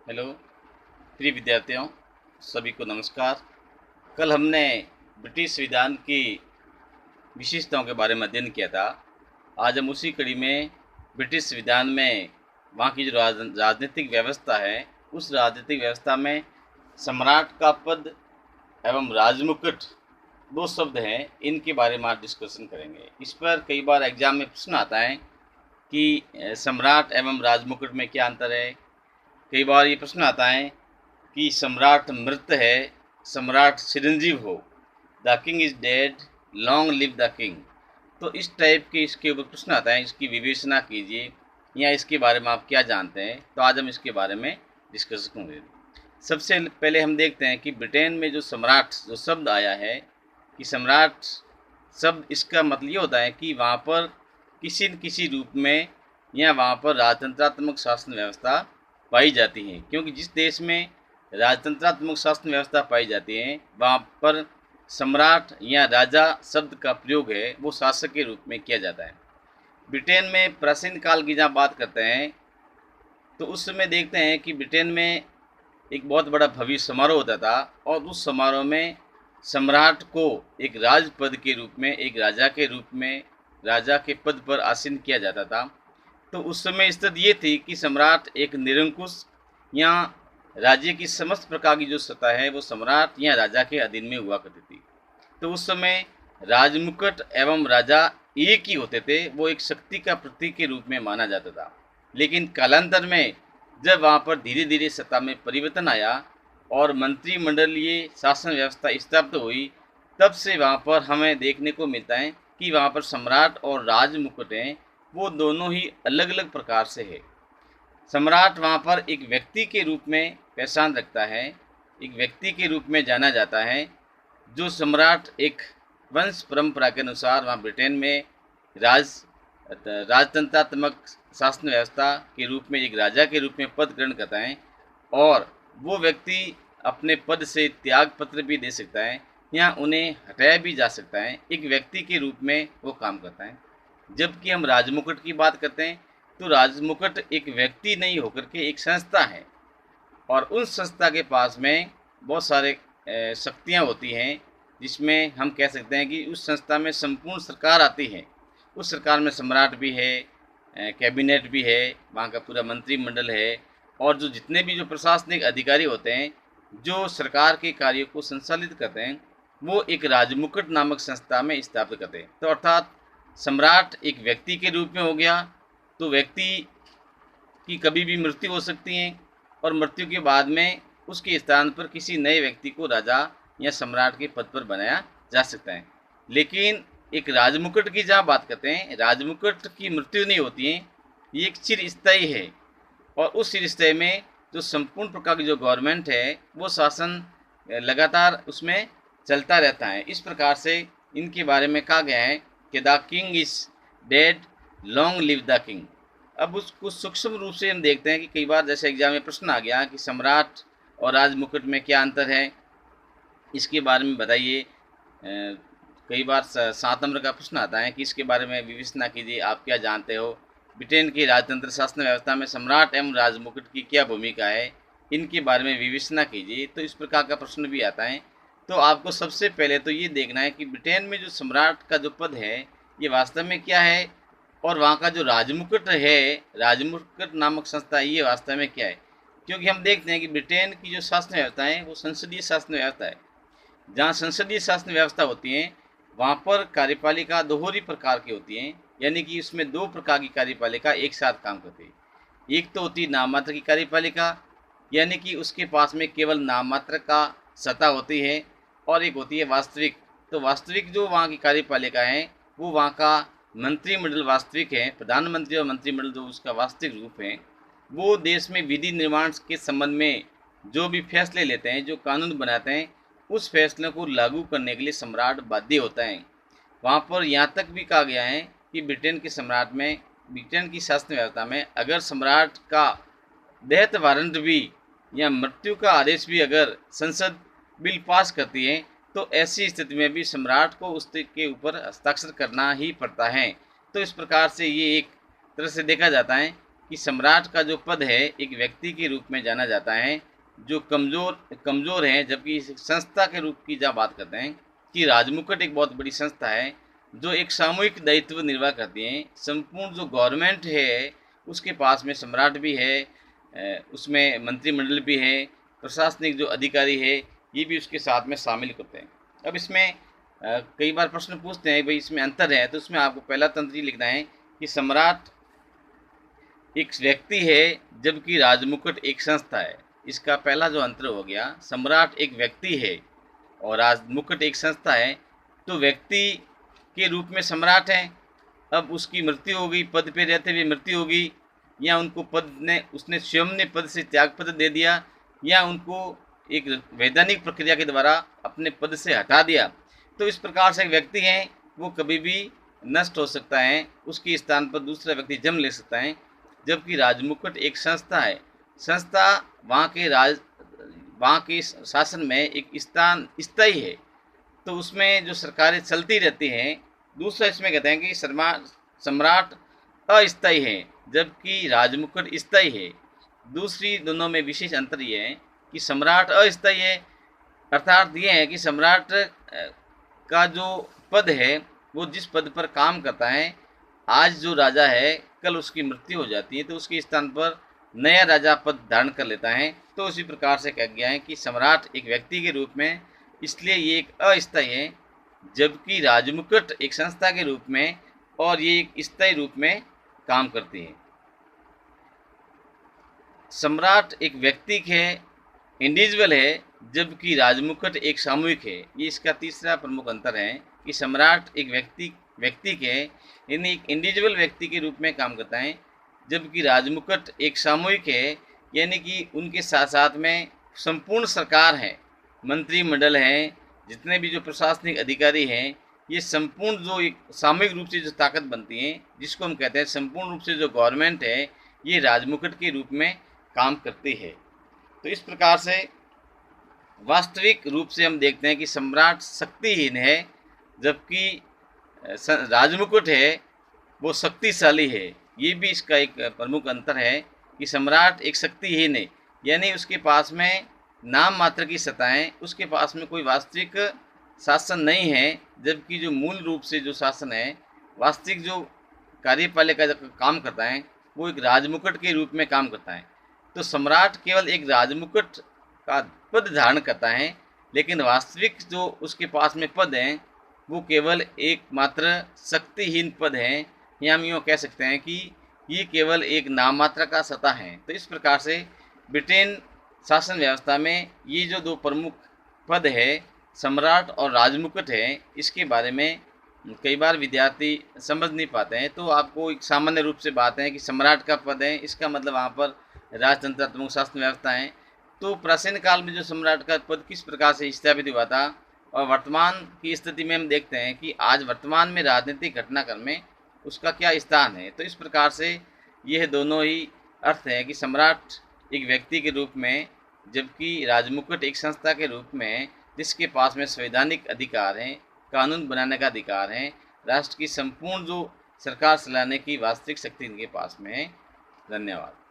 Hello प्रिय विद्यार्थियों, सभी को नमस्कार। कल हमने ब्रिटिश संविधान की विशेषताओं के बारे में अध्ययन किया था। आज हम उसी कड़ी में ब्रिटिश संविधान में वहाँ की जो राजनीतिक व्यवस्था है, उस राजनीतिक व्यवस्था में सम्राट का पद एवं राजमुकुट दो शब्द हैं, इनके बारे में आज डिस्कशन करेंगे। इस पर कई बार एग्जाम में प्रश्न आता है कि सम्राट एवं राजमुकुट में क्या अंतर है। कई बार ये प्रश्न आता है कि सम्राट मृत है, सम्राट चिरंजीव हो, the king is dead, long live the king. तो इस टाइप के इसके ऊपर प्रश्न आता है, इसकी विवेचना कीजिए या इसके बारे में आप क्या जानते हैं। तो आज हम इसके बारे में डिस्कस करेंगे। सबसे पहले हम देखते हैं कि ब्रिटेन में जो सम्राट जो शब्द आया है, कि सम्राट शब्द इसका मतलब ये होता है कि वहाँ पर किसी न किसी रूप में या वहाँ पर राजतंत्रात्मक शासन व्यवस्था पाई जाती है। क्योंकि जिस देश में राजतंत्रात्मक शासन व्यवस्था पाई जाती है, वहाँ पर सम्राट या राजा शब्द का प्रयोग है वो शासक के रूप में किया जाता है। ब्रिटेन में प्राचीन काल की जहाँ बात करते हैं तो उस समय देखते हैं कि ब्रिटेन में एक बहुत बड़ा भव्य समारोह होता था और उस समारोह में सम्राट को एक राजपद के रूप में, एक राजा के रूप में, राजा के पद पर आसीन किया जाता था। तो उस समय स्थिति ये थी कि सम्राट एक निरंकुश या राज्य की समस्त प्रकार की जो सत्ता है वो सम्राट या राजा के अधीन में हुआ करती थी। तो उस समय राजमुकुट एवं राजा एक ही होते थे, वो एक शक्ति का प्रतीक के रूप में माना जाता था। लेकिन कालांतर में जब वहाँ पर धीरे धीरे सत्ता में परिवर्तन आया और मंत्रिमंडलीय शासन व्यवस्था स्थापित हुई, तब से वहाँ पर हमें देखने को मिलता है कि वहाँ पर सम्राट और राजमुकुट हैं वो दोनों ही अलग अलग प्रकार से है। सम्राट वहाँ पर एक व्यक्ति के रूप में पहचान रखता है, एक व्यक्ति के रूप में जाना जाता है। जो सम्राट एक वंश परंपरा के अनुसार वहाँ ब्रिटेन में राजतंत्रात्मक शासन व्यवस्था के रूप में एक राजा के रूप में पद ग्रहण करता है और वो व्यक्ति अपने पद से त्याग पत्र भी दे सकता है या उन्हें हटाया भी जा सकता है। एक व्यक्ति के रूप में वो काम करता है। जबकि हम राजमुकुट की बात करते हैं तो राजमुकुट एक व्यक्ति नहीं होकर के एक संस्था है और उस संस्था के पास में बहुत सारे शक्तियाँ होती हैं, जिसमें हम कह सकते हैं कि उस संस्था में संपूर्ण सरकार आती है। उस सरकार में सम्राट भी है, कैबिनेट भी है, वहाँ का पूरा मंत्रिमंडल है और जो जितने भी जो प्रशासनिक अधिकारी होते हैं जो सरकार के कार्यों को संचालित करते हैं, वो एक राजमुकुट नामक संस्था में स्थापित करते हैं। तो अर्थात सम्राट एक व्यक्ति के रूप में हो गया, तो व्यक्ति की कभी भी मृत्यु हो सकती है और मृत्यु के बाद में उसके स्थान पर किसी नए व्यक्ति को राजा या सम्राट के पद पर बनाया जा सकता है। लेकिन एक राजमुकुट की जहाँ बात करते हैं, राजमुकुट की मृत्यु नहीं होती है, ये एक चिरस्थायी है और उस चिरस्थायी में जो संपूर्ण प्रकार की जो गवर्नमेंट है वो शासन लगातार उसमें चलता रहता है। इस प्रकार से इनके बारे में कहा गया है कि the king is dead, long live the king. अब उसको सूक्ष्म रूप से हम देखते हैं कि कई बार जैसे एग्जाम में प्रश्न आ गया कि सम्राट और राजमुकुट में क्या अंतर है, इसके बारे में बताइए। कई बार 7 नंबर का प्रश्न आता है कि इसके बारे में विवेचना कीजिए, आप क्या जानते हो। ब्रिटेन की राजतंत्र शासन व्यवस्था में सम्राट एवं राजमुकुट की क्या भूमिका है, इनके बारे में विवेचना कीजिए। तो इस प्रकार का प्रश्न भी आता है। तो आपको सबसे पहले तो ये देखना है कि ब्रिटेन में जो सम्राट का जो पद है ये वास्तव में क्या है और वहाँ का जो राजमुकुट है, राजमुकुट नामक संस्था, ये वास्तव में क्या है। क्योंकि हम देखते हैं कि ब्रिटेन की जो शासन व्यवस्था है वो संसदीय शासन व्यवस्था है। जहाँ संसदीय शासन व्यवस्था होती है वहाँ पर कार्यपालिका दोहरी प्रकार की होती है, यानी कि इसमें 2 प्रकार की कार्यपालिका एक साथ काम करती है। एक तो होती है नाम मात्र की कार्यपालिका, यानी कि उसके पास में केवल नाम मात्र का सत्ता होती है, और एक होती है वास्तविक। तो वास्तविक जो वहाँ की कार्यपालिका है वो वहाँ का मंत्रिमंडल वास्तविक है। प्रधानमंत्री और मंत्रिमंडल जो उसका वास्तविक रूप है, वो देश में विधि निर्माण के संबंध में जो भी फैसले लेते हैं, जो कानून बनाते हैं, उस फैसले को लागू करने के लिए सम्राट बाध्य होता है। वहाँ पर यहाँ तक भी कहा गया है कि ब्रिटेन के सम्राट में, ब्रिटेन की शासन व्यवस्था में अगर सम्राट का डेथ वारंट भी या मृत्यु का आदेश भी अगर संसद बिल पास करती है तो ऐसी स्थिति में भी सम्राट को उसके ऊपर हस्ताक्षर करना ही पड़ता है। तो इस प्रकार से ये एक तरह से देखा जाता है कि सम्राट का जो पद है एक व्यक्ति के रूप में जाना जाता है जो कमज़ोर हैं, जबकि इस संस्था के रूप की जब बात करते हैं कि राजमुकुट एक बहुत बड़ी संस्था है जो एक सामूहिक दायित्व निर्वाह करती है। संपूर्ण जो गवर्नमेंट है उसके पास में सम्राट भी है, उसमें मंत्रिमंडल भी है, प्रशासनिक जो अधिकारी है ये भी उसके साथ में शामिल होते हैं। अब इसमें कई बार प्रश्न पूछते हैं भाई इसमें अंतर है, तो उसमें आपको पहला तंत्र ये लिखना है कि सम्राट एक व्यक्ति है जबकि राजमुकुट एक संस्था है। इसका पहला जो अंतर हो गया, सम्राट एक व्यक्ति है और राजमुकुट एक संस्था है। तो व्यक्ति के रूप में सम्राट है, अब उसकी मृत्यु हो गई, पद पे रहते हुए मृत्यु हो गई, या उनको उसने स्वयं ने पद से त्यागपत्र दे दिया, या उनको एक वैधानिक प्रक्रिया के द्वारा अपने पद से हटा दिया। तो इस प्रकार से एक व्यक्ति है वो कभी भी नष्ट हो सकता है, उसके स्थान पर दूसरा व्यक्ति जन्म ले सकता है। जबकि राजमुकुट एक संस्था है, संस्था वहाँ के शासन में एक स्थान स्थायी है, तो उसमें जो सरकारें चलती रहती हैं। दूसरा इसमें कहते हैं कि सम्राट अस्थायी है जबकि राजमुकुट स्थायी है। दूसरी दोनों में विशेष अंतर यह है कि सम्राट अस्थायी है, अर्थात ये है कि सम्राट का जो पद है वो जिस पद पर काम करता है, आज जो राजा है कल उसकी मृत्यु हो जाती है तो उसके स्थान पर नया राजा पद धारण कर लेता है। तो उसी प्रकार से कहा गया है कि सम्राट एक व्यक्ति के रूप में, इसलिए ये एक अस्थायी है, जबकि राजमुकुट एक संस्था के रूप में और ये एक स्थायी रूप में काम करती है। सम्राट एक व्यक्ति है, इंडिविजुअल है, जबकि राजमुकुट एक सामूहिक है। ये इसका तीसरा प्रमुख अंतर है कि सम्राट एक व्यक्ति के यानी एक इंडिविजुअल व्यक्ति के रूप में काम करता है, जबकि राजमुकुट एक सामूहिक है, यानी कि उनके साथ साथ में संपूर्ण सरकार है, मंत्रिमंडल हैं, जितने भी जो प्रशासनिक अधिकारी हैं, ये संपूर्ण जो एक सामूहिक रूप से जो ताकत बनती है जिसको हम कहते हैं संपूर्ण रूप से जो गवर्नमेंट है, ये राजमुकुट के रूप में काम करती है। तो इस प्रकार से वास्तविक रूप से हम देखते हैं कि सम्राट शक्तिहीन है, जबकि राजमुकुट है वो शक्तिशाली है। ये भी इसका एक प्रमुख अंतर है कि सम्राट एक शक्तिहीन है, यानी उसके पास में नाम मात्र की सत्ता है, उसके पास में कोई वास्तविक शासन नहीं है, जबकि जो मूल रूप से जो शासन है, वास्तविक जो कार्यपालिका काम करता है वो एक राजमुकुट के रूप में काम करता है। तो सम्राट केवल एक राजमुकुट का पद धारण करता है, लेकिन वास्तविक जो उसके पास में पद हैं वो केवल एकमात्र शक्तिहीन पद हैं, या हम यूँ कह सकते हैं कि ये केवल एक नाम मात्र का सत्ता है। तो इस प्रकार से ब्रिटेन शासन व्यवस्था में ये जो दो प्रमुख पद है सम्राट और राजमुकुट है, इसके बारे में कई बार विद्यार्थी समझ नहीं पाते हैं। तो आपको एक सामान्य रूप से बात है कि सम्राट का पद है, इसका मतलब वहाँ पर राजतंत्रात्मक शासन व्यवस्था है। तो प्राचीन काल में जो सम्राट का पद किस प्रकार से स्थापित हुआ था और वर्तमान की स्थिति में हम देखते हैं कि आज वर्तमान में राजनीतिक घटनाक्रम में उसका क्या स्थान है। तो इस प्रकार से यह दोनों ही अर्थ है कि सम्राट एक व्यक्ति के रूप में, जबकि राजमुकुट एक संस्था के रूप में जिसके पास में संवैधानिक अधिकार हैं, कानून बनाने का अधिकार है, राष्ट्र की संपूर्ण जो सरकार चलाने की वास्तविक शक्ति इनके पास में है। धन्यवाद।